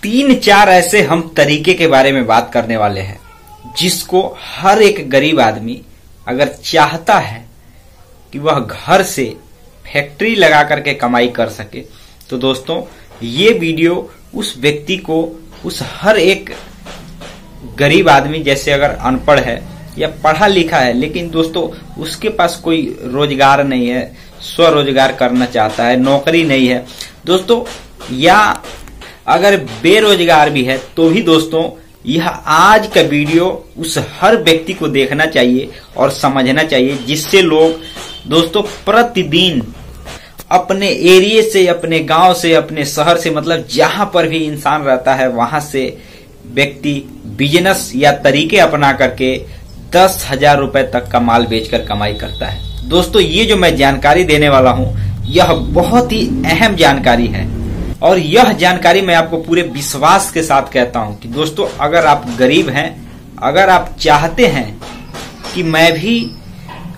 तीन चार ऐसे हम तरीके के बारे में बात करने वाले हैं जिसको हर एक गरीब आदमी अगर चाहता है कि वह घर से फैक्ट्री लगा करके कमाई कर सके, तो दोस्तों ये वीडियो उस व्यक्ति को, उस हर एक गरीब आदमी, जैसे अगर अनपढ़ है या पढ़ा लिखा है लेकिन दोस्तों उसके पास कोई रोजगार नहीं है, स्वरोजगार करना चाहता है, नौकरी नहीं है दोस्तों, या अगर बेरोजगार भी है तो भी दोस्तों यह आज का वीडियो उस हर व्यक्ति को देखना चाहिए और समझना चाहिए, जिससे लोग दोस्तों प्रतिदिन अपने एरिया से, अपने गांव से, अपने शहर से, मतलब जहां पर भी इंसान रहता है वहां से व्यक्ति बिजनेस या तरीके अपना करके 10,000 रुपए तक का माल बेचकर कमाई करता है। दोस्तों ये जो मैं जानकारी देने वाला हूं यह बहुत ही अहम जानकारी है और यह जानकारी मैं आपको पूरे विश्वास के साथ कहता हूं कि दोस्तों अगर आप गरीब हैं, अगर आप चाहते हैं कि मैं भी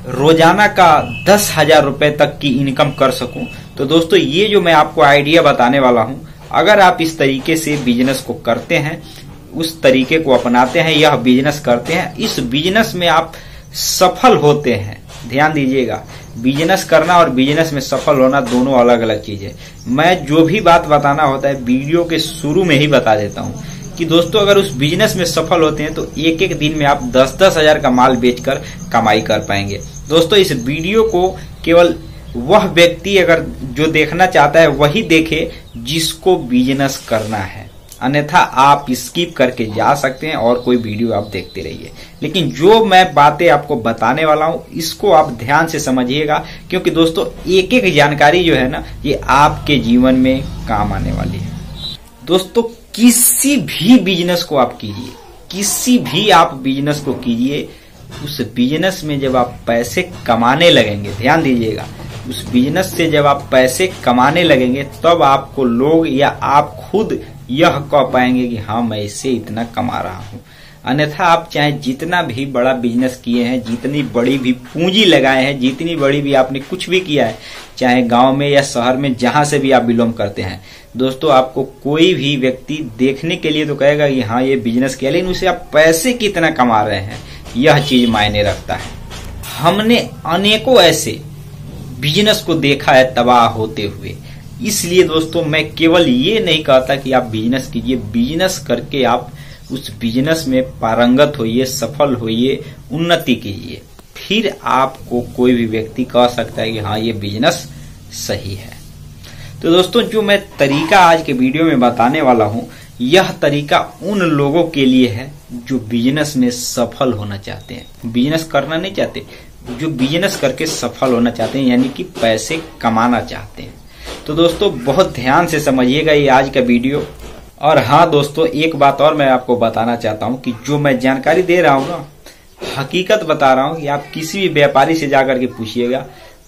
रोजाना का 10,000 रुपए तक की इनकम कर सकूं, तो दोस्तों ये जो मैं आपको आइडिया बताने वाला हूं, अगर आप इस तरीके से बिजनेस को करते हैं, उस तरीके को अपनाते हैं, यह बिजनेस करते हैं, इस बिजनेस में आप सफल होते हैं। ध्यान दीजिएगा, बिजनेस करना और बिजनेस में सफल होना दोनों अलग अलग चीज है। मैं जो भी बात बताना होता है वीडियो के शुरू में ही बता देता हूं कि दोस्तों अगर उस बिजनेस में सफल होते हैं तो एक एक दिन में आप 10-10 हजार का माल बेचकर कमाई कर पाएंगे। दोस्तों इस वीडियो को केवल वह व्यक्ति अगर जो देखना चाहता है वही देखे जिसको बिजनेस करना है, अन्यथा आप स्किप करके जा सकते हैं और कोई वीडियो आप देखते रहिए। लेकिन जो मैं बातें आपको बताने वाला हूं इसको आप ध्यान से समझिएगा, क्योंकि दोस्तों एक एक जानकारी जो है ना ये आपके जीवन में काम आने वाली है। दोस्तों किसी भी बिजनेस को आप कीजिए, किसी भी आप बिजनेस को कीजिए, उस बिजनेस में जब आप पैसे कमाने लगेंगे, ध्यान दीजिएगा, उस बिजनेस से जब आप पैसे कमाने लगेंगे तब आपको लोग या आप खुद यह कह पाएंगे कि हाँ मैं इससे इतना कमा रहा हूं। अन्यथा आप चाहे जितना भी बड़ा बिजनेस किए हैं, जितनी बड़ी भी पूंजी लगाए हैं, जितनी बड़ी भी आपने कुछ भी किया है, चाहे गांव में या शहर में जहां से भी आप बिलोंग करते हैं, दोस्तों आपको कोई भी व्यक्ति देखने के लिए तो कहेगा कि हाँ ये बिजनेस किया, लेकिन उसे आप पैसे कितना कमा रहे हैं यह चीज मायने रखता है। हमने अनेकों ऐसे बिजनेस को देखा है तबाह होते हुए, इसलिए दोस्तों मैं केवल ये नहीं कहता कि आप बिजनेस कीजिए, बिजनेस करके आप उस बिजनेस में पारंगत होइए, सफल होइए, उन्नति कीजिए, फिर आपको कोई भी व्यक्ति कह सकता है कि हाँ ये बिजनेस सही है। तो दोस्तों जो मैं तरीका आज के वीडियो में बताने वाला हूं यह तरीका उन लोगों के लिए है जो बिजनेस में सफल होना चाहते हैं, बिजनेस करना नहीं चाहते, जो बिजनेस करके सफल होना चाहते हैं, यानी कि पैसे कमाना चाहते हैं। तो दोस्तों बहुत ध्यान से समझिएगा ये आज का वीडियो। और हाँ दोस्तों एक बात और मैं आपको बताना चाहता हूँ कि जो मैं जानकारी दे रहा हूँ ना, हकीकत बता रहा हूँ कि आप किसी भी व्यापारी से जाकर के पूछिएगा,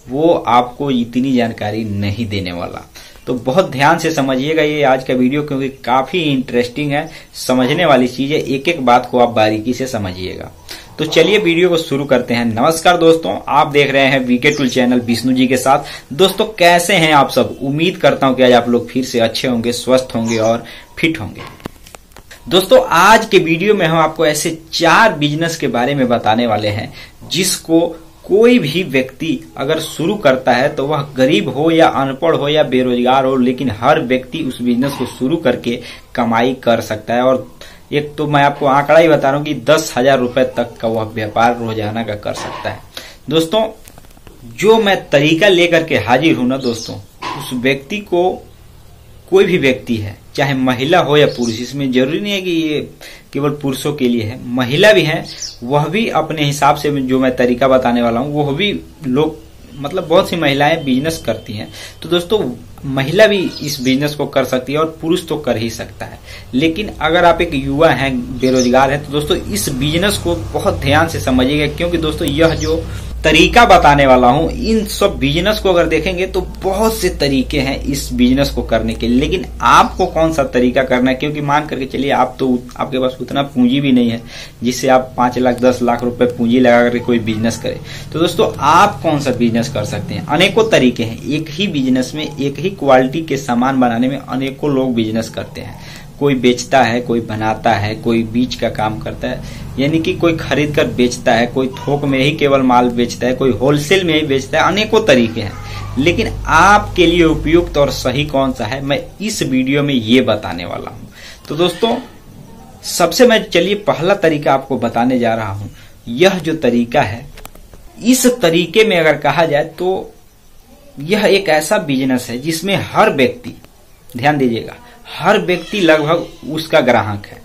वो आपको इतनी जानकारी नहीं देने वाला। तो बहुत ध्यान से समझिएगा ये आज का वीडियो, क्योंकि काफी इंटरेस्टिंग है, समझने वाली चीज है, एक एक बात को आप बारीकी से समझिएगा। तो चलिए वीडियो को शुरू करते हैं। नमस्कार दोस्तों, आप देख रहे हैं VK tool channel Vishnu ji के साथ। दोस्तों कैसे हैं आप सब? उम्मीद करता हूं कि आज आप लोग फिर से अच्छे होंगे, स्वस्थ होंगे और फिट होंगे। दोस्तों आज के वीडियो में हम आपको ऐसे 4 बिजनेस के बारे में बताने वाले हैं जिसको कोई भी व्यक्ति अगर शुरू करता है तो वह गरीब हो या अनपढ़ हो या बेरोजगार हो, लेकिन हर व्यक्ति उस बिजनेस को शुरू करके कमाई कर सकता है। और एक तो मैं आपको आंकड़ा ही बता रहा हूं कि 10,000 रुपए तक का वह व्यापार रोजाना का कर सकता है। दोस्तों जो मैं तरीका लेकर के हाजिर हूं ना दोस्तों, उस व्यक्ति को, कोई भी व्यक्ति है, चाहे महिला हो या पुरुष, इसमें जरूरी नहीं है कि ये केवल पुरुषों के लिए है, महिला भी है, वह भी अपने हिसाब से जो मैं तरीका बताने वाला हूँ वह भी लोग, मतलब बहुत सी महिलाएं बिजनेस करती हैं। तो दोस्तों महिला भी इस बिजनेस को कर सकती है और पुरुष तो कर ही सकता है। लेकिन अगर आप एक युवा हैं, बेरोजगार हैं, तो दोस्तों इस बिजनेस को बहुत ध्यान से समझिएगा, क्योंकि दोस्तों यह जो तरीका बताने वाला हूं, इन सब बिजनेस को अगर देखेंगे तो बहुत से तरीके हैं इस बिजनेस को करने के लिए, लेकिन आपको कौन सा तरीका करना है, क्योंकि मान करके चलिए आप तो आपके पास उतना पूंजी भी नहीं है जिससे आप 5 लाख 10 लाख रुपए पूंजी लगा करके कोई बिजनेस करें। तो दोस्तों आप कौन सा बिजनेस कर सकते हैं? अनेकों तरीके हैं। एक ही बिजनेस में एक ही क्वालिटी के सामान बनाने में अनेकों लोग बिजनेस करते हैं। कोई बेचता है, कोई बनाता है, कोई बीज का काम करता है, यानी कि कोई खरीद कर बेचता है, कोई थोक में ही केवल माल बेचता है, कोई होलसेल में ही बेचता है। अनेकों तरीके हैं, लेकिन आपके लिए उपयुक्त और सही कौन सा है, मैं इस वीडियो में ये बताने वाला हूं। तो दोस्तों, सबसे मैं चलिए पहला तरीका आपको बताने जा रहा हूं। यह जो तरीका है, इस तरीके में अगर कहा जाए तो यह एक ऐसा बिजनेस है जिसमें हर व्यक्ति, ध्यान दीजिएगा, हर व्यक्ति लगभग उसका ग्राहक है।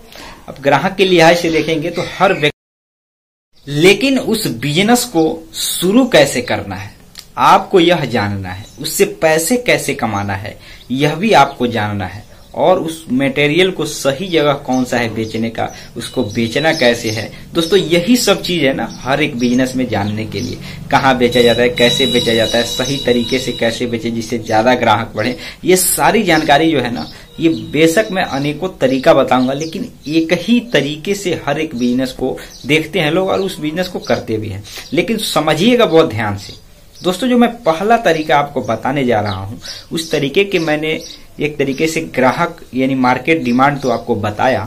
अब ग्राहक के लिहाज से देखेंगे तो हर व्यक्ति, लेकिन उस बिजनेस को शुरू कैसे करना है आपको यह जानना है, उससे पैसे कैसे कमाना है यह भी आपको जानना है, और उस मटेरियल को सही जगह कौन सा है बेचने का, उसको बेचना कैसे है। दोस्तों, यही सब चीज है ना हर एक बिजनेस में जानने के लिए। कहाँ बेचा जाता है, कैसे बेचा जाता है, सही तरीके से कैसे बेचे जिससे ज्यादा ग्राहक बढ़े, ये सारी जानकारी जो है ना, ये बेशक मैं अनेकों तरीका बताऊंगा, लेकिन एक ही तरीके से हर एक बिजनेस को देखते हैं लोग और उस बिजनेस को करते भी हैं। लेकिन समझिएगा बहुत ध्यान से दोस्तों, जो मैं पहला तरीका आपको बताने जा रहा हूं, उस तरीके के मैंने एक तरीके से ग्राहक यानी मार्केट डिमांड तो आपको बताया,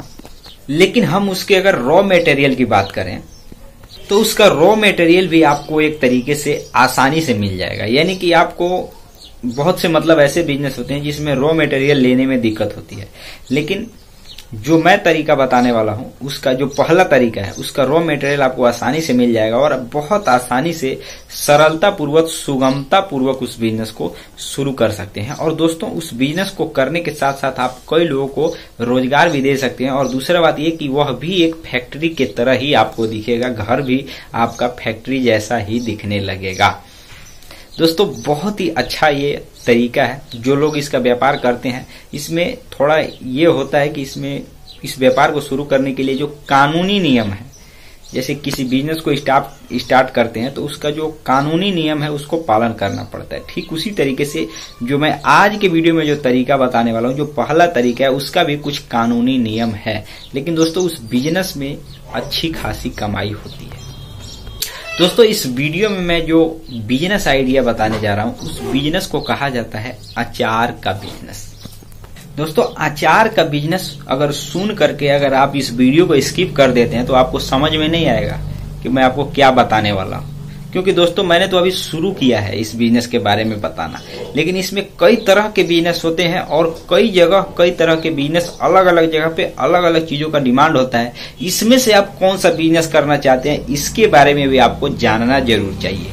लेकिन हम उसके अगर रॉ मटेरियल की बात करें तो उसका रॉ मटेरियल भी आपको एक तरीके से आसानी से मिल जाएगा। यानी कि आपको बहुत से मतलब ऐसे बिजनेस होते हैं जिसमें रॉ मटेरियल लेने में दिक्कत होती है, लेकिन जो मैं तरीका बताने वाला हूं, उसका जो पहला तरीका है, उसका रॉ मटेरियल आपको आसानी से मिल जाएगा और बहुत आसानी से, सरलता पूर्वक, सुगमता पूर्वक उस बिजनेस को शुरू कर सकते हैं। और दोस्तों, उस बिजनेस को करने के साथ साथ आप कई लोगों को रोजगार भी दे सकते हैं। और दूसरा बात यह कि वह भी एक फैक्ट्री के तरह ही आपको दिखेगा, घर भी आपका फैक्ट्री जैसा ही दिखने लगेगा। दोस्तों, बहुत ही अच्छा ये तरीका है। जो लोग इसका व्यापार करते हैं, इसमें थोड़ा ये होता है कि इसमें इस व्यापार को शुरू करने के लिए जो कानूनी नियम है, जैसे किसी बिजनेस को स्टार्ट करते हैं तो उसका जो कानूनी नियम है उसको पालन करना पड़ता है। ठीक उसी तरीके से जो मैं आज के वीडियो में जो तरीका बताने वाला हूं, जो पहला तरीका है, उसका भी कुछ कानूनी नियम है। लेकिन दोस्तों, उस बिजनेस में अच्छी खासी कमाई होती है। दोस्तों, इस वीडियो में मैं जो बिजनेस आइडिया बताने जा रहा हूं, उस बिजनेस को कहा जाता है अचार का बिजनेस। दोस्तों, अचार का बिजनेस अगर सुन करके अगर आप इस वीडियो को स्किप कर देते हैं तो आपको समझ में नहीं आएगा कि मैं आपको क्या बताने वाला हूं, क्योंकि दोस्तों मैंने तो अभी शुरू किया है इस बिजनेस के बारे में बताना। लेकिन इसमें कई तरह के बिजनेस होते हैं और कई जगह कई तरह के बिजनेस, अलग अलग जगह पे अलग अलग चीजों का डिमांड होता है। इसमें से आप कौन सा बिजनेस करना चाहते हैं, इसके बारे में भी आपको जानना जरूर चाहिए।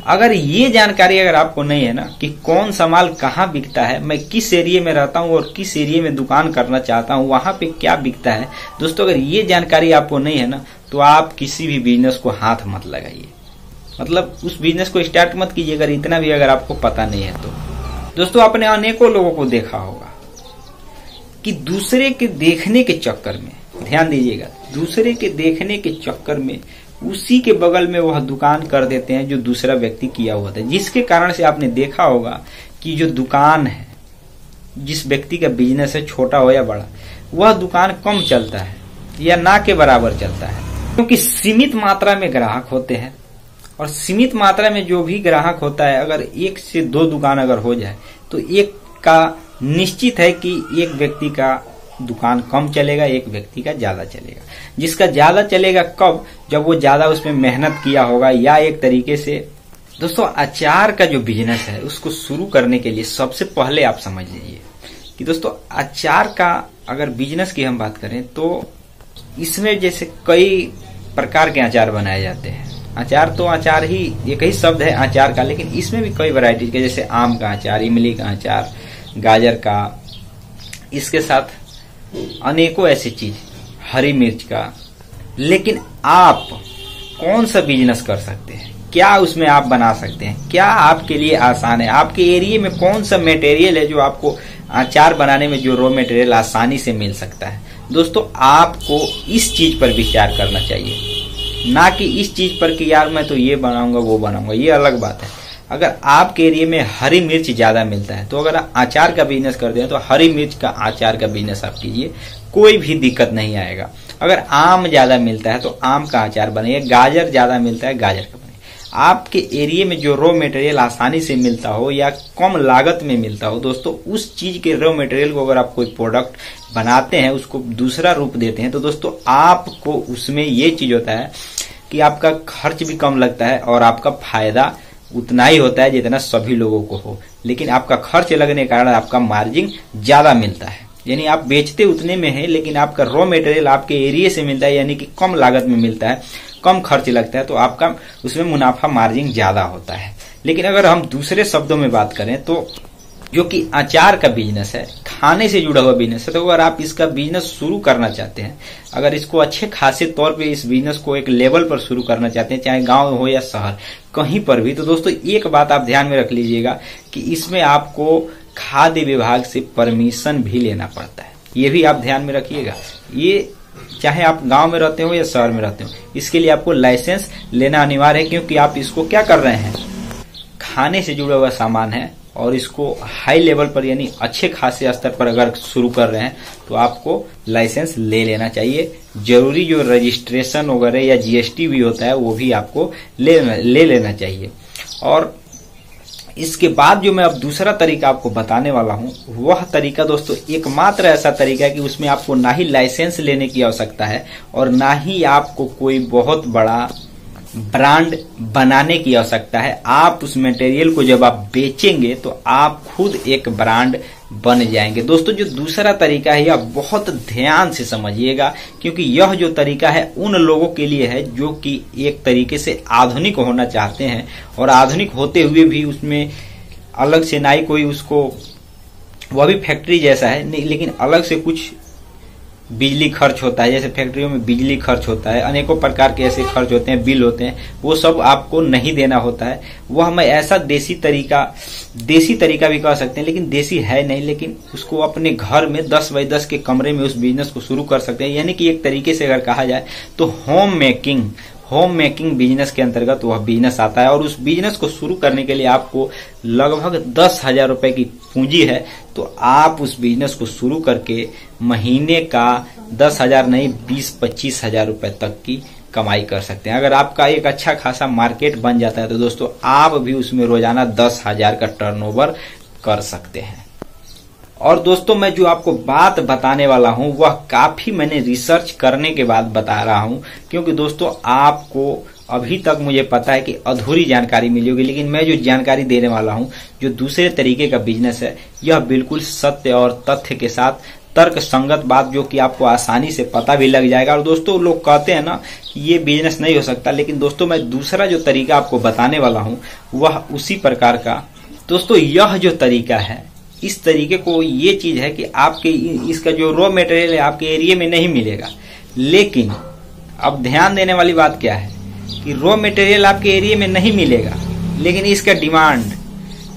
अगर ये जानकारी अगर आपको नहीं है ना कि कौन सा माल कहाँ बिकता है, मैं किस एरिया में रहता हूँ और किस एरिया में दुकान करना चाहता हूँ, वहां पे क्या बिकता है, दोस्तों अगर ये जानकारी आपको नहीं है ना, तो आप किसी भी बिजनेस को हाथ मत लगाइए। मतलब उस बिजनेस को स्टार्ट मत कीजिए अगर इतना भी अगर आपको पता नहीं है तो। दोस्तों, आपने अनेकों लोगों को देखा होगा कि दूसरे के देखने के चक्कर में, ध्यान दीजिएगा, दूसरे के देखने के चक्कर में उसी के बगल में वह दुकान कर देते हैं जो दूसरा व्यक्ति किया हुआ था, जिसके कारण से आपने देखा होगा कि जो दुकान है, जिस व्यक्ति का बिजनेस है, छोटा हो या बड़ा, वह दुकान कम चलता है या ना के बराबर चलता है, क्योंकि सीमित मात्रा में ग्राहक होते हैं। और सीमित मात्रा में जो भी ग्राहक होता है, अगर एक से दो दुकान अगर हो जाए तो एक का निश्चित है कि एक व्यक्ति का दुकान कम चलेगा, एक व्यक्ति का ज्यादा चलेगा। जिसका ज्यादा चलेगा कब, जब वो ज्यादा उसमें मेहनत किया होगा, या एक तरीके से दोस्तों अचार का जो बिजनेस है उसको शुरू करने के लिए सबसे पहले आप समझ लीजिए कि दोस्तों अचार का अगर बिजनेस की हम बात करें तो इसमें जैसे कई प्रकार के अचार बनाए जाते हैं। अचार तो अचार ही एक ही शब्द है अचार का, लेकिन इसमें भी कई वैरायटी के, जैसे आम का अचार, इमली का अचार, गाजर का, इसके साथ अनेकों ऐसी चीज, हरी मिर्च का। लेकिन आप कौन सा बिजनेस कर सकते हैं, क्या उसमें आप बना सकते हैं, क्या आपके लिए आसान है, आपके एरिया में कौन सा मटेरियल है जो आपको अचार बनाने में जो रॉ मटेरियल आसानी से मिल सकता है। दोस्तों, आपको इस चीज पर विचार करना चाहिए, ना कि इस चीज पर कि यार मैं तो ये बनाऊंगा वो बनाऊंगा, ये अलग बात है। अगर आपके एरिया में हरी मिर्च ज्यादा मिलता है तो अगर आप अचार का बिजनेस करते हैं तो हरी मिर्च का अचार का बिजनेस आप कीजिए, कोई भी दिक्कत नहीं आएगा। अगर आम ज्यादा मिलता है तो आम का अचार बनाइए, गाजर ज्यादा मिलता है गाजर का बनाइए। आपके एरिया में जो रॉ मटेरियल आसानी से मिलता हो या कम लागत में मिलता हो दोस्तों, उस चीज के रॉ मटेरियल को अगर आप कोई प्रोडक्ट बनाते हैं, उसको दूसरा रूप देते हैं, तो दोस्तों आपको उसमें ये चीज होता है कि आपका खर्च भी कम लगता है और आपका फायदा उतना ही होता है जितना सभी लोगों को हो, लेकिन आपका खर्च लगने के कारण आपका मार्जिन ज्यादा मिलता है। यानी आप बेचते उतने में है, लेकिन आपका रॉ मटेरियल आपके एरिया से मिलता है, यानी कि कम लागत में मिलता है, कम खर्च लगता है, तो आपका उसमें मुनाफा मार्जिन ज्यादा होता है। लेकिन अगर हम दूसरे शब्दों में बात करें तो जो कि अचार का बिजनेस है, खाने से जुड़ा हुआ बिजनेस है, तो अगर आप इसका बिजनेस शुरू करना चाहते हैं, अगर इसको अच्छे खासे तौर पे इस बिजनेस को एक लेवल पर शुरू करना चाहते हैं, चाहे गांव हो या शहर कहीं पर भी, तो दोस्तों एक बात आप ध्यान में रख लीजिएगा कि इसमें आपको खाद्य विभाग से परमिशन भी लेना पड़ता है। ये भी आप ध्यान में रखिएगा। ये चाहे आप गांव में रहते हो या शहर में रहते हो, इसके लिए आपको लाइसेंस लेना अनिवार्य है, क्योंकि आप इसको क्या कर रहे हैं, खाने से जुड़ा हुआ सामान है और इसको हाई लेवल पर यानी अच्छे खासे स्तर पर अगर शुरू कर रहे हैं तो आपको लाइसेंस ले लेना चाहिए। जरूरी जो रजिस्ट्रेशन वगैरह या जीएसटी भी होता है वो भी आपको ले लेना चाहिए। और इसके बाद जो मैं अब दूसरा तरीका आपको बताने वाला हूं, वह तरीका दोस्तों एकमात्र ऐसा तरीका है कि उसमें आपको ना ही लाइसेंस लेने की आवश्यकता है और ना ही आपको कोई बहुत बड़ा ब्रांड बनाने की आवश्यकता है। आप उस मटेरियल को जब आप बेचेंगे तो आप खुद एक ब्रांड बन जाएंगे। दोस्तों जो दूसरा तरीका है यह बहुत ध्यान से समझिएगा, क्योंकि यह जो तरीका है उन लोगों के लिए है जो कि एक तरीके से आधुनिक होना चाहते हैं और आधुनिक होते हुए भी उसमें अलग से ना ही कोई उसको, वह भी फैक्ट्री जैसा है नहीं, लेकिन अलग से कुछ बिजली खर्च होता है, जैसे फैक्ट्रियों में बिजली खर्च होता है, अनेकों प्रकार के ऐसे खर्च होते हैं, बिल होते हैं, वो सब आपको नहीं देना होता है। वह मैं ऐसा देसी तरीका भी कह सकते हैं, लेकिन देसी है नहीं, लेकिन उसको अपने घर में 10 बाई 10 के कमरे में उस बिजनेस को शुरू कर सकते हैं। यानी कि एक तरीके से अगर कहा जाए तो होम मेकिंग बिजनेस के अंतर्गत वह बिजनेस आता है। और उस बिजनेस को शुरू करने के लिए आपको लगभग 10,000 रुपए की पूंजी है, तो आप उस बिजनेस को शुरू करके महीने का 10,000 नहीं 20-25 हजार रुपए तक की कमाई कर सकते हैं। अगर आपका एक अच्छा खासा मार्केट बन जाता है तो दोस्तों आप भी उसमें रोजाना 10,000 का टर्नओवर कर सकते हैं। और दोस्तों मैं जो आपको बात बताने वाला हूं वह काफी मैंने रिसर्च करने के बाद बता रहा हूं, क्योंकि दोस्तों आपको अभी तक मुझे पता है कि अधूरी जानकारी मिली होगी, लेकिन मैं जो जानकारी देने वाला हूं, जो दूसरे तरीके का बिजनेस है, यह बिल्कुल सत्य और तथ्य के साथ तर्क संगत बात, जो कि आपको आसानी से पता भी लग जाएगा। और दोस्तों लोग कहते हैं ना कि ये बिजनेस नहीं हो सकता, लेकिन दोस्तों मैं दूसरा जो तरीका आपको बताने वाला हूं वह उसी प्रकार का। दोस्तों यह जो तरीका है, इस तरीके को ये चीज है कि आपके इसका जो रॉ मटेरियल है आपके एरिया में नहीं मिलेगा, लेकिन अब ध्यान देने वाली बात क्या है कि रॉ मटेरियल आपके एरिया में नहीं मिलेगा, लेकिन इसका डिमांड,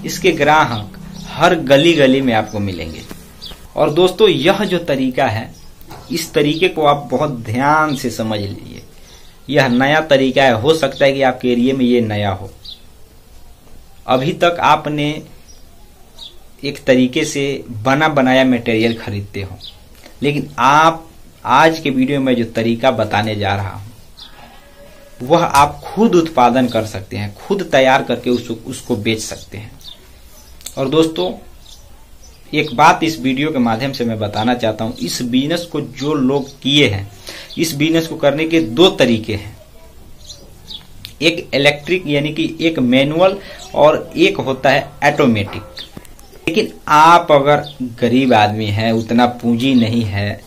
इसके ग्राहक हर गली गली में आपको मिलेंगे। और दोस्तों यह जो तरीका है, इस तरीके को आप बहुत ध्यान से समझ लीजिए। यह नया तरीका है, हो सकता है कि आपके एरिया में ये नया हो। अभी तक आपने एक तरीके से बना बनाया मटेरियल खरीदते हो, लेकिन आप आज के वीडियो में जो तरीका बताने जा रहा हूं वह आप खुद उत्पादन कर सकते हैं, खुद तैयार करके उसको बेच सकते हैं। और दोस्तों एक बात इस वीडियो के माध्यम से मैं बताना चाहता हूं, इस बिजनेस को जो लोग किए हैं, इस बिजनेस को करने के 2 तरीके हैं, एक इलेक्ट्रिक यानी कि एक मैनुअल और एक होता है ऑटोमेटिक। लेकिन आप अगर गरीब आदमी हैं, उतना पूंजी नहीं है,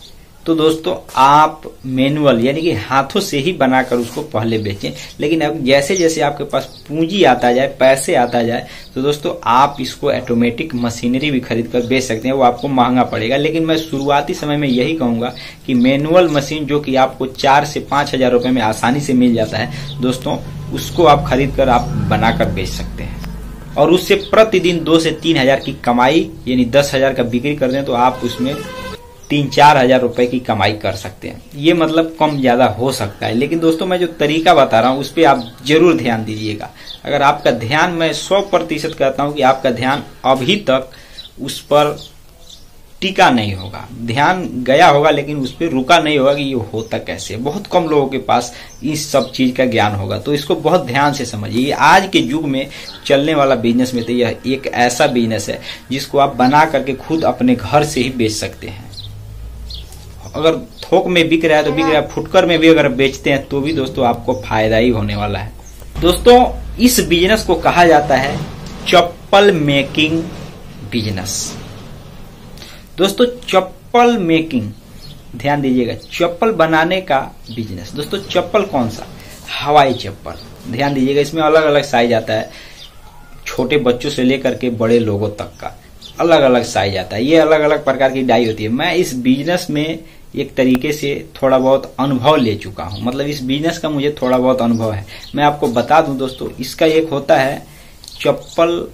तो दोस्तों आप मैनुअल यानी कि हाथों से ही बनाकर उसको पहले बेचें। लेकिन अब जैसे जैसे आपके पास पूंजी आता जाए, पैसे आता जाए, तो दोस्तों आप इसको ऑटोमेटिक मशीनरी भी खरीद कर बेच सकते हैं। वो आपको महंगा पड़ेगा, लेकिन मैं शुरुआती समय में यही कहूंगा कि मैनुअल मशीन जो कि आपको 4 से 5 हजार रुपए में आसानी से मिल जाता है दोस्तों, उसको आप खरीद कर आप बनाकर बेच सकते हैं। और उससे प्रतिदिन 2 से 3 हजार की कमाई यानी 10,000 का बिक्री कर दें तो आप उसमें 3-4 हजार रुपए की कमाई कर सकते हैं। ये मतलब कम ज्यादा हो सकता है, लेकिन दोस्तों मैं जो तरीका बता रहा हूं उस पर आप जरूर ध्यान दीजिएगा। अगर आपका ध्यान, मैं 100% कहता हूं कि आपका ध्यान अभी तक उस पर टिका नहीं होगा, ध्यान गया होगा लेकिन उस पर रुका नहीं होगा कि ये होता कैसे है। बहुत कम लोगों के पास इस सब चीज का ज्ञान होगा, तो इसको बहुत ध्यान से समझिए। ये आज के युग में चलने वाला बिजनेस में तो यह एक ऐसा बिजनेस है जिसको आप बना करके खुद अपने घर से ही बेच सकते हैं। अगर थोक में बिक रहा है तो बिक रहा है, फुटकर में भी अगर बेचते हैं तो भी दोस्तों आपको फायदा ही होने वाला है। दोस्तों इस बिजनेस को कहा जाता है चप्पल मेकिंग बिजनेस। दोस्तों चप्पल मेकिंग, ध्यान दीजिएगा, चप्पल बनाने का बिजनेस। दोस्तों चप्पल कौन सा? हवाई चप्पल। ध्यान दीजिएगा, इसमें अलग अलग साइज आता है, छोटे बच्चों से लेकर के बड़े लोगों तक का अलग अलग साइज आता है। ये अलग अलग प्रकार की डाई होती है। मैं इस बिजनेस में एक तरीके से थोड़ा बहुत अनुभव ले चुका हूं, मतलब इस बिजनेस का मुझे थोड़ा बहुत अनुभव है। मैं आपको बता दूं दोस्तों, इसका एक होता है चप्पल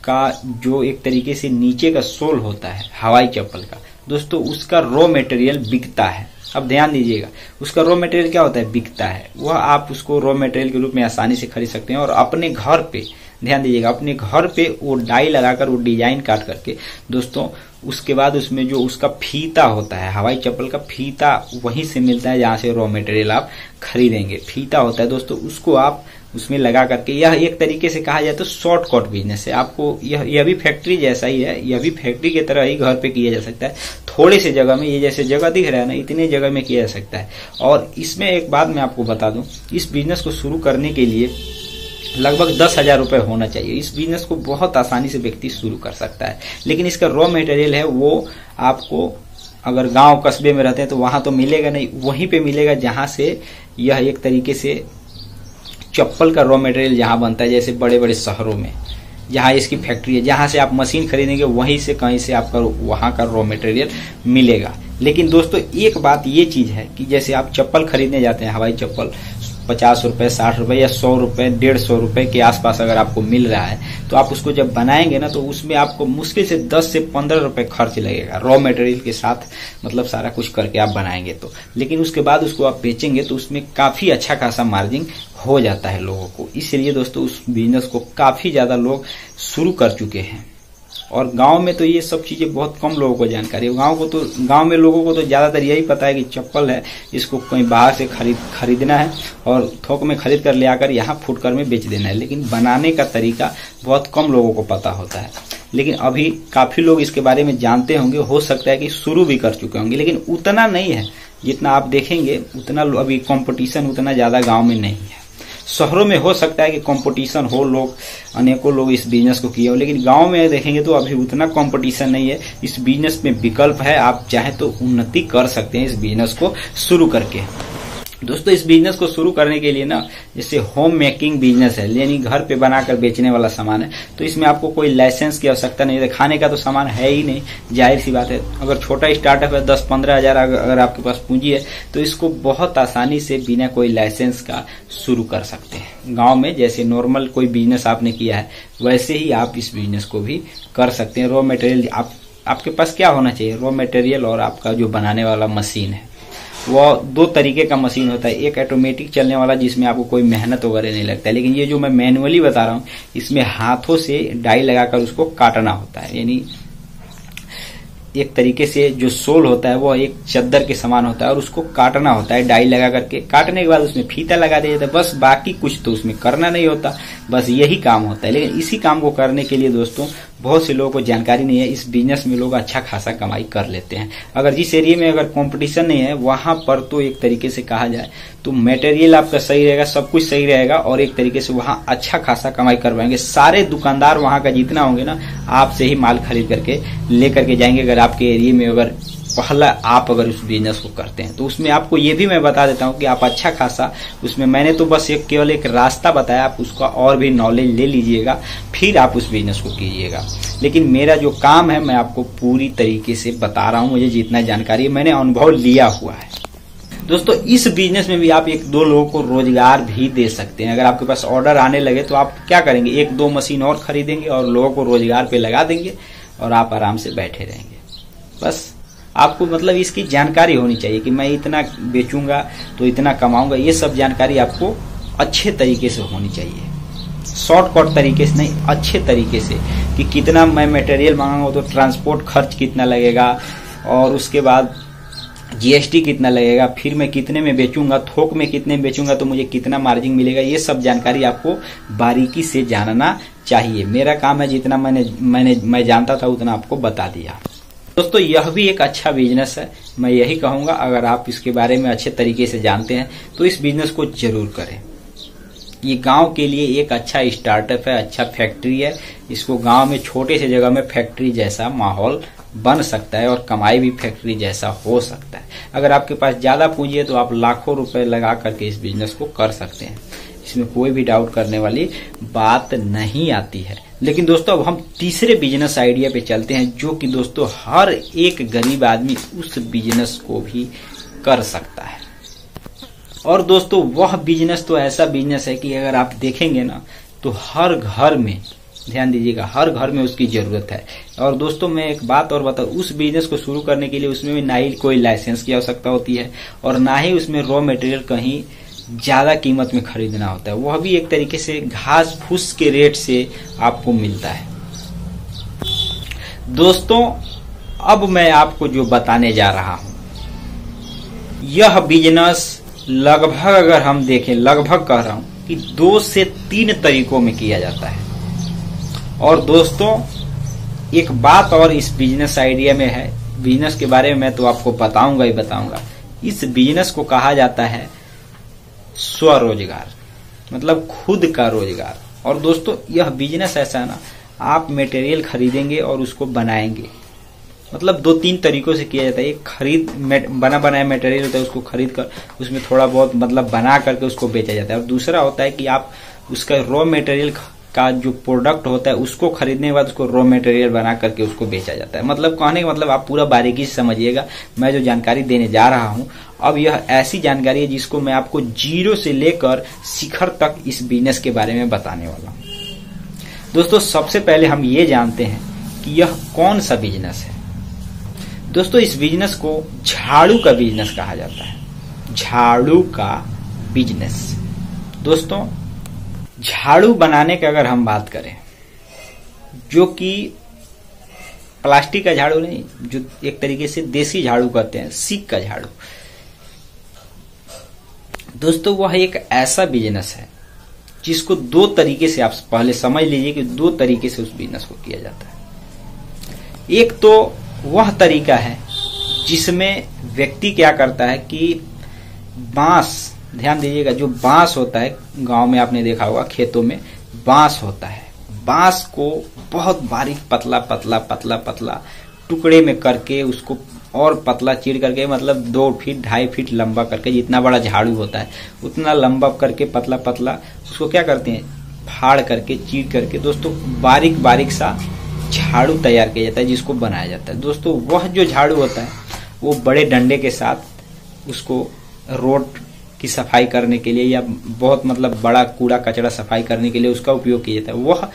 का जो एक तरीके से नीचे का सोल होता है हवाई चप्पल का, दोस्तों उसका रॉ मटेरियल बिकता है। अब ध्यान दीजिएगा, उसका रॉ मटेरियल क्या होता है? बिकता है। वह आप उसको रॉ मटेरियल के रूप में आसानी से खरीद सकते हैं और अपने घर पे, ध्यान दीजिएगा, अपने घर पे वो डाई लगाकर, वो डिजाइन काट करके दोस्तों, उसके बाद उसमें जो उसका फीता होता है, हवाई चप्पल का फीता वहीं से मिलता है जहां से रॉ मटेरियल आप खरीदेंगे। फीता होता है दोस्तों, उसको आप उसमें लगा करके, यह एक तरीके से कहा जाए तो शॉर्टकट बिजनेस है। आपको यह भी फैक्ट्री जैसा ही है, यह भी फैक्ट्री की तरह ही घर पे किया जा सकता है। थोड़े से जगह में, ये जैसे जगह दिख रहा है ना, इतने जगह में किया जा सकता है। और इसमें एक बात मैं आपको बता दूं, इस बिजनेस को शुरू करने के लिए लगभग 10,000 रुपए होना चाहिए। इस बिजनेस को बहुत आसानी से व्यक्ति शुरू कर सकता है, लेकिन इसका रॉ मटेरियल है वो आपको, अगर गांव कस्बे में रहते हैं तो वहां तो मिलेगा नहीं, वहीं पे मिलेगा जहां से यह एक तरीके से चप्पल का रॉ मटेरियल जहां बनता है, जैसे बड़े बड़े शहरों में जहां इसकी फैक्ट्री है, जहां से आप मशीन खरीदेंगे वहीं से कहीं से आपका वहां का रॉ मटेरियल मिलेगा। लेकिन दोस्तों एक बात ये चीज है कि जैसे आप चप्पल खरीदने जाते हैं, हवाई चप्पल 50 रुपए, 60 रुपए या 100 रुपए, 150 रुपए के आसपास अगर आपको मिल रहा है, तो आप उसको जब बनाएंगे ना, तो उसमें आपको मुश्किल से 10 से 15 रुपए खर्च लगेगा रॉ मटेरियल के साथ, मतलब सारा कुछ करके आप बनाएंगे तो। लेकिन उसके बाद उसको आप बेचेंगे तो उसमें काफी अच्छा खासा मार्जिन हो जाता है लोगों को। इसलिए दोस्तों उस बिजनेस को काफी ज्यादा लोग शुरू कर चुके हैं। और गांव में तो ये सब चीजें बहुत कम लोगों को जानकारी है। गांव में लोगों को तो ज्यादातर यही पता है कि चप्पल है, इसको कहीं बाहर से खरीदना है और थोक में खरीद कर ले आकर यहाँ फुटकर में बेच देना है। लेकिन बनाने का तरीका बहुत कम लोगों को पता होता है। लेकिन अभी काफी लोग इसके बारे में जानते होंगे, हो सकता है कि शुरू भी कर चुके होंगे, लेकिन उतना नहीं है जितना आप देखेंगे। उतना अभी कंपटीशन उतना ज्यादा गाँव में नहीं है। शहरों में हो सकता है कि कंपटीशन हो, अनेकों लोग इस बिजनेस को किए हो, लेकिन गांव में देखेंगे तो अभी उतना कंपटीशन नहीं है। इस बिजनेस में विकल्प है, आप चाहे तो उन्नति कर सकते हैं इस बिजनेस को शुरू करके। दोस्तों इस बिजनेस को शुरू करने के लिए ना, जैसे होम मेकिंग बिजनेस है, यानी घर पे बनाकर बेचने वाला सामान है, तो इसमें आपको कोई लाइसेंस की आवश्यकता नहीं है। खाने का तो सामान है ही नहीं, जाहिर सी बात है। अगर छोटा स्टार्टअप है, 10-15 हजार अगर आपके पास पूंजी है, तो इसको बहुत आसानी से बिना कोई लाइसेंस का शुरू कर सकते हैं। गांव में जैसे नॉर्मल कोई बिजनेस आपने किया है, वैसे ही आप इस बिजनेस को भी कर सकते हैं। रॉ मटेरियल आपके पास क्या होना चाहिए? रॉ मटेरियल और आपका जो बनाने वाला मशीन है, वो 2 तरीके का मशीन होता है। एक ऑटोमेटिक चलने वाला जिसमें आपको कोई मेहनत वगैरह नहीं लगता है, लेकिन ये जो मैं मैनुअली बता रहा हूँ, इसमें हाथों से डाई लगाकर उसको काटना होता है। यानी एक तरीके से जो सोल होता है वो एक चद्दर के समान होता है और उसको काटना होता है डाई लगा करके। काटने के बाद उसमें फीता लगा दिया जाता है, बस बाकी कुछ तो उसमें करना नहीं होता, बस यही काम होता है। लेकिन इसी काम को करने के लिए दोस्तों बहुत से लोगों को जानकारी नहीं है। इस बिजनेस में लोग अच्छा खासा कमाई कर लेते हैं। अगर जिस एरिया में अगर कंपटीशन नहीं है, वहां पर तो एक तरीके से कहा जाए तो मटेरियल आपका सही रहेगा, सब कुछ सही रहेगा और एक तरीके से वहां अच्छा खासा कमाई कर पाएंगे। सारे दुकानदार वहां का जितना होंगे ना, आपसे ही माल खरीद करके लेकर के जाएंगे। अगर आपके एरिया में अगर पहला आप अगर उस बिजनेस को करते हैं, तो उसमें आपको ये भी मैं बता देता हूँ कि आप अच्छा खासा उसमें, मैंने तो बस केवल एक रास्ता बताया, आप उसका और भी नॉलेज ले लीजिएगा, फिर आप उस बिजनेस को कीजिएगा। लेकिन मेरा जो काम है मैं आपको पूरी तरीके से बता रहा हूँ, मुझे जितना जानकारी है मैंने अनुभव लिया हुआ है। दोस्तों इस बिजनेस में भी आप 1-2 लोगों को रोजगार भी दे सकते हैं। अगर आपके पास ऑर्डर आने लगे तो आप क्या करेंगे, 1-2 मशीन और खरीदेंगे और लोगों को रोजगार पे लगा देंगे और आप आराम से बैठे रहेंगे। बस आपको मतलब इसकी जानकारी होनी चाहिए कि मैं इतना बेचूंगा तो इतना कमाऊंगा। ये सब जानकारी आपको अच्छे तरीके से होनी चाहिए, शॉर्टकट तरीके से नहीं, अच्छे तरीके से। कि कितना मैं मटेरियल मंगाऊंगा तो ट्रांसपोर्ट खर्च कितना लगेगा, और उसके बाद जीएसटी कितना लगेगा, फिर मैं कितने में बेचूंगा, थोक में कितने में बेचूंगा तो मुझे कितना मार्जिन मिलेगा। ये सब जानकारी आपको बारीकी से जानना चाहिए। मेरा काम है जितना मैं जानता था उतना आपको बता दिया। दोस्तों यह भी एक अच्छा बिजनेस है, मैं यही कहूंगा अगर आप इसके बारे में अच्छे तरीके से जानते हैं तो इस बिजनेस को जरूर करें। ये गांव के लिए एक अच्छा स्टार्टअप है, अच्छा फैक्ट्री है। इसको गांव में छोटे से जगह में फैक्ट्री जैसा माहौल बन सकता है और कमाई भी फैक्ट्री जैसा हो सकता है। अगर आपके पास ज्यादा पूंजी है तो आप लाखों रुपए लगा करके इस बिजनेस को कर सकते हैं, इसमें कोई भी डाउट करने वाली बात नहीं आती है। लेकिन दोस्तों अब हम तीसरे बिजनेस आइडिया पे चलते हैं, जो कि दोस्तों हर एक गरीब आदमी उस बिजनेस को भी कर सकता है। और दोस्तों वह बिजनेस तो ऐसा बिजनेस है कि अगर आप देखेंगे ना तो हर घर में, ध्यान दीजिएगा, हर घर में उसकी जरूरत है। और दोस्तों मैं एक बात और बताऊं, उस बिजनेस को शुरू करने के लिए उसमें भी ना ही कोई लाइसेंस की आवश्यकता होती है और ना ही उसमें रॉ मटेरियल कहीं ज्यादा कीमत में खरीदना होता है। वह भी एक तरीके से घास फूस के रेट से आपको मिलता है। दोस्तों अब मैं आपको जो बताने जा रहा हूं, यह बिजनेस लगभग अगर हम देखें, लगभग कह रहा हूं कि 2 से 3 तरीकों में किया जाता है। और दोस्तों एक बात और इस बिजनेस आइडिया में है, बिजनेस के बारे में मैं तो आपको बताऊंगा ही बताऊंगा। इस बिजनेस को कहा जाता है स्वरोजगार, मतलब खुद का रोजगार। और दोस्तों यह बिजनेस ऐसा है ना, आप मटेरियल खरीदेंगे और उसको बनाएंगे, मतलब 2-3 तरीकों से किया जाता है। एक खरीद बना बनाया मटेरियल होता है, उसको खरीद कर उसमें थोड़ा बहुत मतलब बना करके उसको बेचा जाता है। और दूसरा होता है कि आप उसका रॉ मटेरियल का जो प्रोडक्ट होता है उसको खरीदने के बाद उसको रॉ मटेरियल बना करके उसको बेचा जाता है। मतलब कहने का मतलब आप पूरा बारीकी से समझिएगा। मैं जो जानकारी देने जा रहा हूं अब यह ऐसी जानकारी है जिसको मैं आपको 0 से लेकर शिखर तक इस बिजनेस के बारे में बताने वाला हूं। दोस्तों सबसे पहले हम ये जानते हैं कि यह कौन सा बिजनेस है। दोस्तों इस बिजनेस को झाड़ू का बिजनेस कहा जाता है। झाड़ू का बिजनेस। दोस्तों झाड़ू बनाने की अगर हम बात करें, जो कि प्लास्टिक का झाड़ू नहीं, जो एक तरीके से देसी झाड़ू कहते हैं, सीक का झाड़ू। दोस्तों वह एक ऐसा बिजनेस है जिसको 2 तरीके से, आप पहले समझ लीजिए कि 2 तरीके से उस बिजनेस को किया जाता है। एक तो वह तरीका है जिसमें व्यक्ति क्या करता है कि बांस, ध्यान दीजिएगा, जो बांस होता है गांव में आपने देखा होगा, खेतों में बांस होता है, बांस को बहुत बारीक पतला पतला पतला पतला टुकड़े में करके उसको और पतला चीर करके, मतलब 2 फीट 2.5 फीट लंबा करके, जितना बड़ा झाड़ू होता है उतना लंबा करके पतला पतला उसको क्या करते हैं, फाड़ करके चीर करके दोस्तों बारीक बारीक सा झाड़ू तैयार किया जाता है, जिसको बनाया जाता है। दोस्तों वह जो झाड़ू होता है वो बड़े डंडे के साथ उसको रोड की सफाई करने के लिए या बहुत मतलब बड़ा कूड़ा कचरा सफाई करने के लिए उसका उपयोग किया जाता है। वह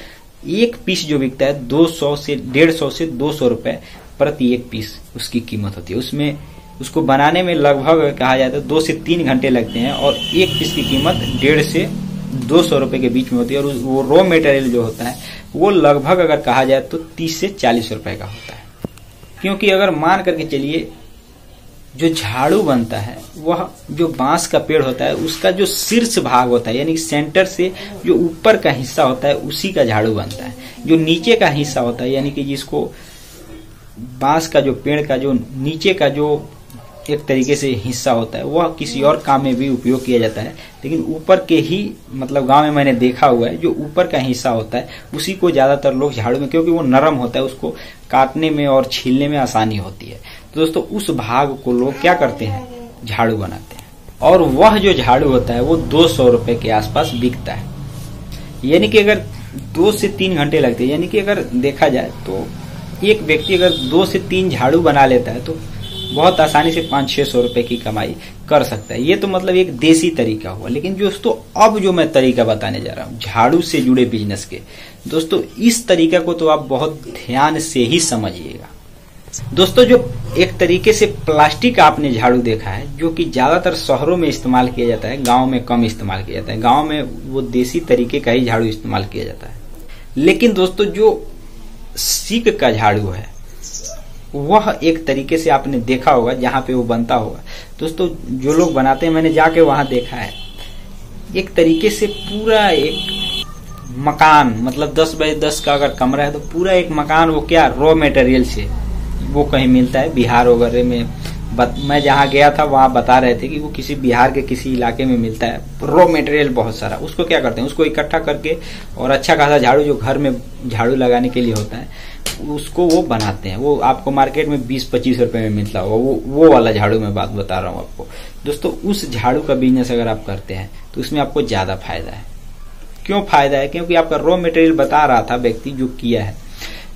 एक पीस जो बिकता है 200 से 150 से 200 रुपए प्रति एक पीस उसकी कीमत होती है। उसमें उसको बनाने में लगभग कहा जाता है 2 से 3 घंटे लगते हैं और एक पीस की कीमत 150 से 200 रुपए के बीच में होती है। और वो रॉ मटेरियल जो होता है वो लगभग अगर कहा जाए तो 30 से 40 रुपए का होता है। क्योंकि अगर मान करके चलिए जो झाड़ू बनता है वह जो बांस का पेड़ होता है उसका जो शीर्ष भाग होता है, यानी सेंटर से जो ऊपर का हिस्सा होता है उसी का झाड़ू बनता है। जो नीचे का हिस्सा होता है, यानी कि जिसको बांस का जो पेड़ का जो नीचे का जो एक तरीके से हिस्सा होता है वह किसी और काम में भी उपयोग किया जाता है। लेकिन ऊपर के ही, मतलब गांव में मैंने देखा हुआ है, जो ऊपर का हिस्सा होता है उसी को ज्यादातर लोग झाड़ू में, क्योंकि वो नरम होता है, उसको काटने में और छीलने में आसानी होती है। तो दोस्तों उस भाग को लोग क्या करते हैं, झाड़ू बनाते हैं। और वह जो झाड़ू होता है वो 200 रुपए के आसपास बिकता है। यानी कि अगर 2 से 3 घंटे लगते हैं, यानी कि अगर देखा जाए तो एक व्यक्ति अगर 2 से 3 झाड़ू बना लेता है तो बहुत आसानी से 500-600 रुपए की कमाई कर सकता है। ये तो मतलब एक देसी तरीका हुआ। लेकिन दोस्तों अब जो मैं तरीका बताने जा रहा हूँ झाड़ू से जुड़े बिजनेस के, दोस्तों इस तरीका को तो आप बहुत ध्यान से ही समझिएगा। दोस्तों जो एक तरीके से प्लास्टिक आपने झाड़ू देखा है जो कि ज्यादातर शहरों में इस्तेमाल किया जाता है, गांव में कम इस्तेमाल किया जाता है। गांव में वो देसी तरीके का ही झाड़ू इस्तेमाल किया जाता है। लेकिन दोस्तों जो सीक का झाड़ू है, वह एक तरीके से आपने देखा होगा जहां पे वो बनता होगा। दोस्तों जो लोग बनाते हैं, मैंने जाके वहां देखा है, एक तरीके से पूरा एक मकान, मतलब 10 बाय 10 का अगर कमरा है तो पूरा एक मकान, वो क्या रॉ मटेरियल से वो कहीं मिलता है बिहार वगैरह में। मैं जहाँ गया था वहां बता रहे थे कि वो किसी बिहार के किसी इलाके में मिलता है रॉ मटेरियल बहुत सारा। उसको क्या करते हैं, उसको इकट्ठा करके और अच्छा खासा झाड़ू जो घर में झाड़ू लगाने के लिए होता है उसको वो बनाते हैं। वो आपको मार्केट में 20-25 रुपए में मिलता होगा, वो वाला झाड़ू मैं बात बता रहा हूँ आपको। दोस्तों उस झाड़ू का बिजनेस अगर आप करते हैं तो उसमें आपको ज्यादा फायदा है। क्यों फायदा है? क्योंकि आपका रॉ मटेरियल बता रहा था व्यक्ति जो किया है,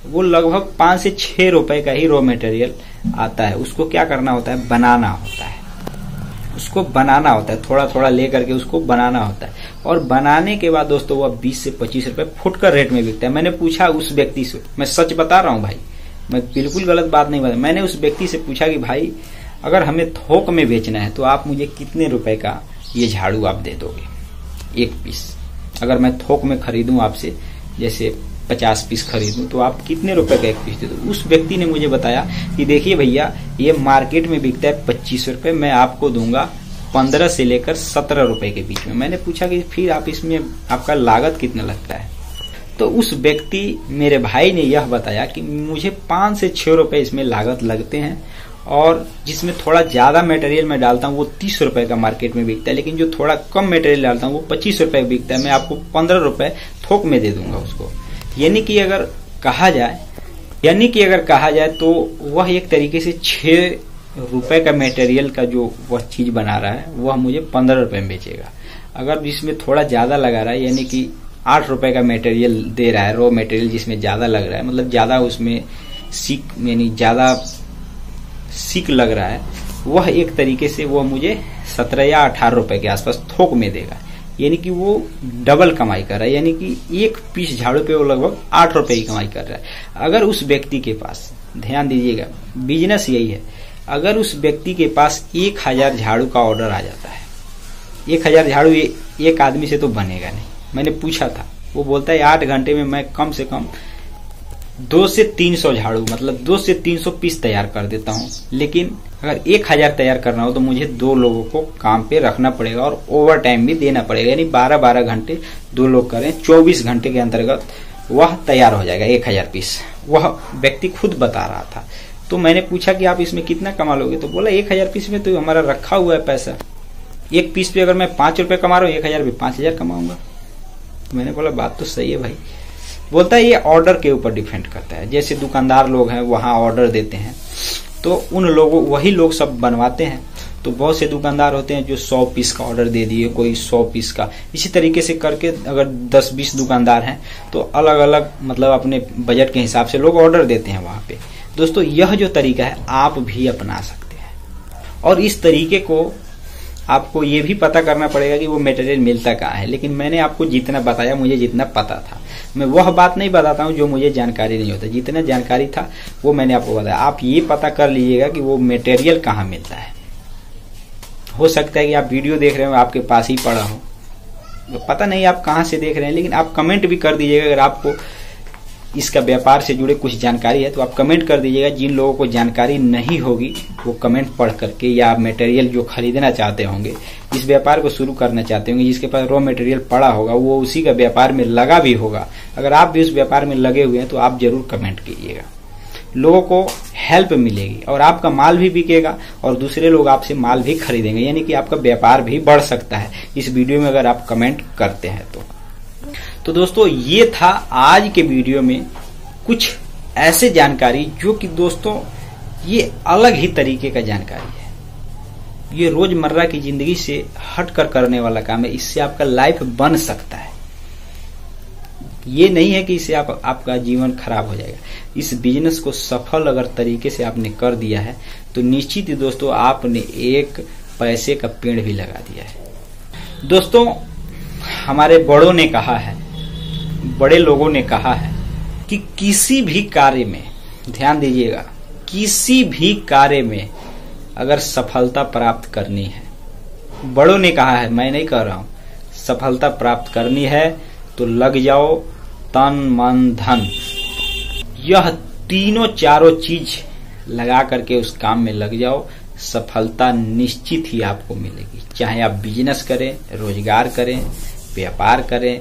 वो लगभग 5 से 6 रुपए का ही रॉ मटेरियल आता है। उसको क्या करना होता है, बनाना होता है। उसको बनाना होता है, थोड़ा थोड़ा लेकर के उसको बनाना होता है, और बनाने के बाद दोस्तों वह 20 से 25 रुपए फुटकर रेट में बिकता है। मैंने पूछा उस व्यक्ति से, मैं सच बता रहा हूँ भाई, मैं बिल्कुल गलत बात नहीं बता, मैंने उस व्यक्ति से पूछा कि भाई अगर हमें थोक में बेचना है तो आप मुझे कितने रुपए का ये झाड़ू आप दे दोगे एक पीस? अगर मैं थोक में खरीदूं आपसे, जैसे 50 पीस खरीदूं, तो आप कितने रुपए का एक पीस दे दो? उस व्यक्ति ने मुझे बताया कि देखिए भैया ये मार्केट में बिकता है 25 रुपए, मैं आपको दूंगा 15 से लेकर 17 रुपए के बीच में। मैंने पूछा कि फिर आप इसमें आपका लागत कितना लगता है? तो उस व्यक्ति मेरे भाई ने यह बताया कि मुझे 5 से 6 रुपए इसमें लागत लगते हैं, और जिसमें थोड़ा ज्यादा मटेरियल मैं डालता हूँ वो 30 रुपए का मार्केट में बिकता है, लेकिन जो थोड़ा कम मटेरियल डालता हूँ वो 25 रुपए का बिकता है। मैं आपको 15 रुपए थोक में दे दूंगा उसको। यानी कि अगर कहा जाए तो वह एक तरीके से 6 रुपए का मटेरियल का जो वह चीज बना रहा है वह मुझे 15 रुपए में बेचेगा। अगर इसमें थोड़ा ज्यादा लगा रहा है, यानी कि 8 रुपए का मटेरियल दे रहा है, रॉ मटेरियल जिसमें ज्यादा लग रहा है, मतलब ज्यादा उसमें ज्यादा सीक लग रहा है, वह एक तरीके से वह मुझे 17 या 18 रुपए के आसपास थोक में देगा। यानी कि वो डबल कमाई कर रहा है, यानी कि एक पीस झाड़ू पे वो लगभग 8 रुपए की कमाई कर रहा है। अगर उस व्यक्ति के पास, ध्यान दीजिएगा बिजनेस यही है, अगर उस व्यक्ति के पास 1000 झाड़ू का ऑर्डर आ जाता है, 1000 झाड़ू एक आदमी से तो बनेगा नहीं। मैंने पूछा था, वो बोलता है 8 घंटे में मैं कम से कम 2 से 300 झाड़ू, मतलब 2 से 300 पीस तैयार कर देता हूँ। लेकिन अगर 1000 तैयार करना हो तो मुझे 2 लोगों को काम पे रखना पड़ेगा और ओवर टाइम भी देना पड़ेगा, यानी 12-12 घंटे 2 लोग करें, 24 घंटे के अंतर्गत वह तैयार हो जाएगा 1000 पीस। वह व्यक्ति खुद बता रहा था। तो मैंने पूछा कि आप इसमें कितना कमा लोगे? तो बोला 1000 पीस में तो हमारा रखा हुआ है पैसा, एक पीस पे अगर मैं 5 रुपए कमा रहा हूँ, 1000 पे 5000 कमाऊंगा। मैंने बोला बात तो सही है भाई। बोलता है ये ऑर्डर के ऊपर डिपेंड करता है, जैसे दुकानदार लोग हैं वहां ऑर्डर देते हैं तो उन लोगों, वही लोग सब बनवाते हैं। तो बहुत से दुकानदार होते हैं जो 100 पीस का ऑर्डर दे दिए, कोई 100 पीस का, इसी तरीके से करके अगर 10-20 दुकानदार हैं तो अलग अलग, मतलब अपने बजट के हिसाब से लोग ऑर्डर देते हैं वहां पे। दोस्तों यह जो तरीका है आप भी अपना सकते हैं, और इस तरीके को आपको ये भी पता करना पड़ेगा कि वो मटेरियल मिलता कहाँ है। लेकिन मैंने आपको जितना बताया, मुझे जितना पता था, मैं वह बात नहीं बताता हूँ जो मुझे जानकारी नहीं होता। जितना जानकारी था वो मैंने आपको बताया। आप ये पता कर लीजिएगा कि वो मटेरियल कहाँ मिलता है। हो सकता है कि आप वीडियो देख रहे हो आपके पास ही पड़ा हो, पता नहीं आप कहाँ से देख रहे हैं, लेकिन आप कमेंट भी कर दीजिएगा। अगर आपको इसका व्यापार से जुड़े कुछ जानकारी है तो आप कमेंट कर दीजिएगा। जिन लोगों को जानकारी नहीं होगी वो कमेंट पढ़ करके, या मटेरियल जो खरीदना चाहते होंगे, इस व्यापार को शुरू करना चाहते होंगे, जिसके पास रॉ मटेरियल पड़ा होगा, वो उसी का व्यापार में लगा भी होगा, अगर आप भी उस व्यापार में लगे हुए हैं तो आप जरूर कमेंट कीजिएगा। लोगों को हेल्प मिलेगी और आपका माल भी बिकेगा और दूसरे लोग आपसे माल भी खरीदेंगे, यानी कि आपका व्यापार भी बढ़ सकता है इस वीडियो में अगर आप कमेंट करते हैं तो दोस्तों ये था आज के वीडियो में कुछ ऐसे जानकारी जो कि दोस्तों ये अलग ही तरीके का जानकारी है। ये रोजमर्रा की जिंदगी से हटकर करने वाला काम है। इससे आपका लाइफ बन सकता है। ये नहीं है कि इससे आपका जीवन खराब हो जाएगा। इस बिजनेस को सफल अगर तरीके से आपने कर दिया है तो निश्चित ही दोस्तों आपने एक पैसे का पेड़ भी लगा दिया है। दोस्तों हमारे बड़ों ने कहा है, बड़े लोगों ने कहा है कि किसी भी कार्य में, ध्यान दीजिएगा, किसी भी कार्य में अगर सफलता प्राप्त करनी है, बड़ों ने कहा है, मैं नहीं कह रहा हूं, सफलता प्राप्त करनी है तो लग जाओ तन मन धन। यह तीनों चारों चीज लगा करके उस काम में लग जाओ, सफलता निश्चित ही आपको मिलेगी। चाहे आप बिजनेस करें, रोजगार करें, व्यापार करें,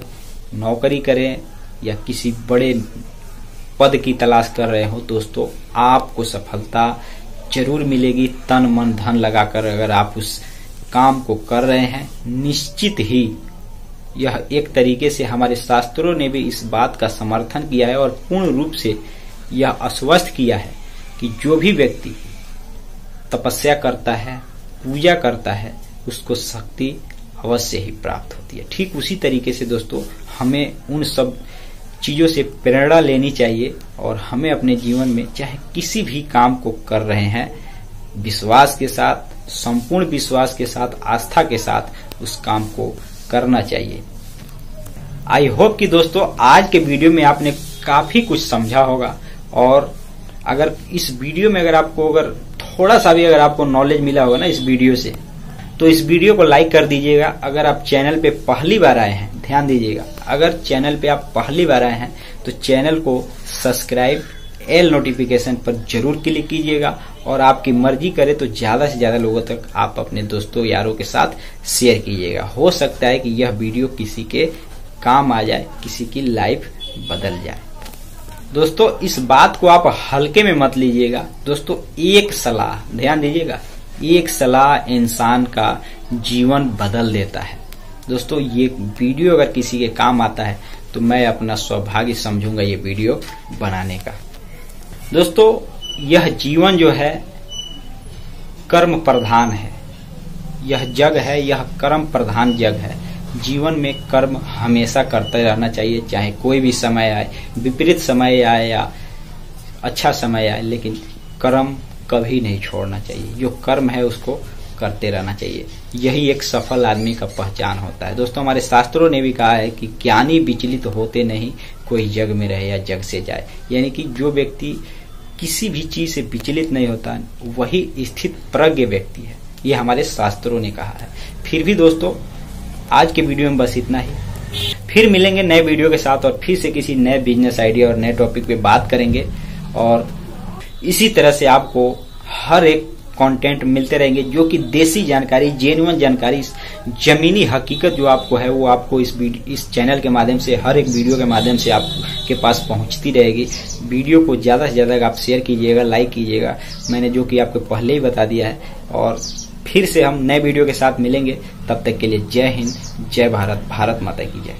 नौकरी करें या किसी बड़े पद की तलाश कर रहे हो दोस्तों, आपको सफलता जरूर मिलेगी। तन मन धन लगाकर अगर आप उस काम को कर रहे हैं, निश्चित ही यह एक तरीके से हमारे शास्त्रों ने भी इस बात का समर्थन किया है और पूर्ण रूप से यह आश्वस्त किया है कि जो भी व्यक्ति तपस्या करता है, पूजा करता है, उसको शक्ति अवश्य ही प्राप्त होती है। ठीक उसी तरीके से दोस्तों हमें उन सब चीजों से प्रेरणा लेनी चाहिए और हमें अपने जीवन में चाहे किसी भी काम को कर रहे हैं, विश्वास के साथ, संपूर्ण विश्वास के साथ, आस्था के साथ उस काम को करना चाहिए। आई होप कि दोस्तों आज के वीडियो में आपने काफी कुछ समझा होगा और अगर इस वीडियो में अगर आपको अगर थोड़ा सा भी अगर आपको नॉलेज मिला होगा ना इस वीडियो से, तो इस वीडियो को लाइक कर दीजिएगा। अगर आप चैनल पे पहली बार आए हैं, ध्यान दीजिएगा, अगर चैनल पे आप पहली बार आए हैं तो चैनल को सब्सक्राइब, एल नोटिफिकेशन पर जरूर क्लिक कीजिएगा और आपकी मर्जी करे तो ज्यादा से ज्यादा लोगों तक आप अपने दोस्तों यारों के साथ शेयर कीजिएगा। हो सकता है कि यह वीडियो किसी के काम आ जाए, किसी की लाइफ बदल जाए। दोस्तों इस बात को आप हल्के में मत लीजिएगा। दोस्तों एक सलाह, ध्यान दीजिएगा, एक सलाह इंसान का जीवन बदल देता है। दोस्तों ये वीडियो अगर किसी के काम आता है तो मैं अपना सौभाग्य समझूंगा ये वीडियो बनाने का। दोस्तों यह जीवन जो है कर्म प्रधान है, यह जग है, यह कर्म प्रधान जग है। जीवन में कर्म हमेशा करते रहना चाहिए, चाहे कोई भी समय आए, विपरीत समय आए या अच्छा समय आए, लेकिन कर्म कभी नहीं छोड़ना चाहिए। जो कर्म है उसको करते रहना चाहिए, यही एक सफल आदमी का पहचान होता है। दोस्तों हमारे शास्त्रों ने भी कहा है कि ज्ञानी विचलित होते नहीं, कोई जग में रहे या जग से जाए। यानी कि जो व्यक्ति किसी भी चीज से विचलित नहीं होता वही स्थित प्रज्ञ व्यक्ति है, ये हमारे शास्त्रों ने कहा है। फिर भी दोस्तों आज के वीडियो में बस इतना ही। फिर मिलेंगे नए वीडियो के साथ और फिर से किसी नए बिजनेस आइडिया और नए टॉपिक पे बात करेंगे और इसी तरह से आपको हर एक कंटेंट मिलते रहेंगे जो कि देसी जानकारी, जेन्युइन जानकारी, जमीनी हकीकत जो आपको है वो आपको इस चैनल के माध्यम से, हर एक वीडियो के माध्यम से आपके पास पहुंचती रहेगी। वीडियो को ज्यादा से ज्यादा आप शेयर कीजिएगा, लाइक कीजिएगा, मैंने जो कि आपको पहले ही बता दिया है। और फिर से हम नए वीडियो के साथ मिलेंगे, तब तक के लिए जय हिंद, जय भारत, भारत माता की जय।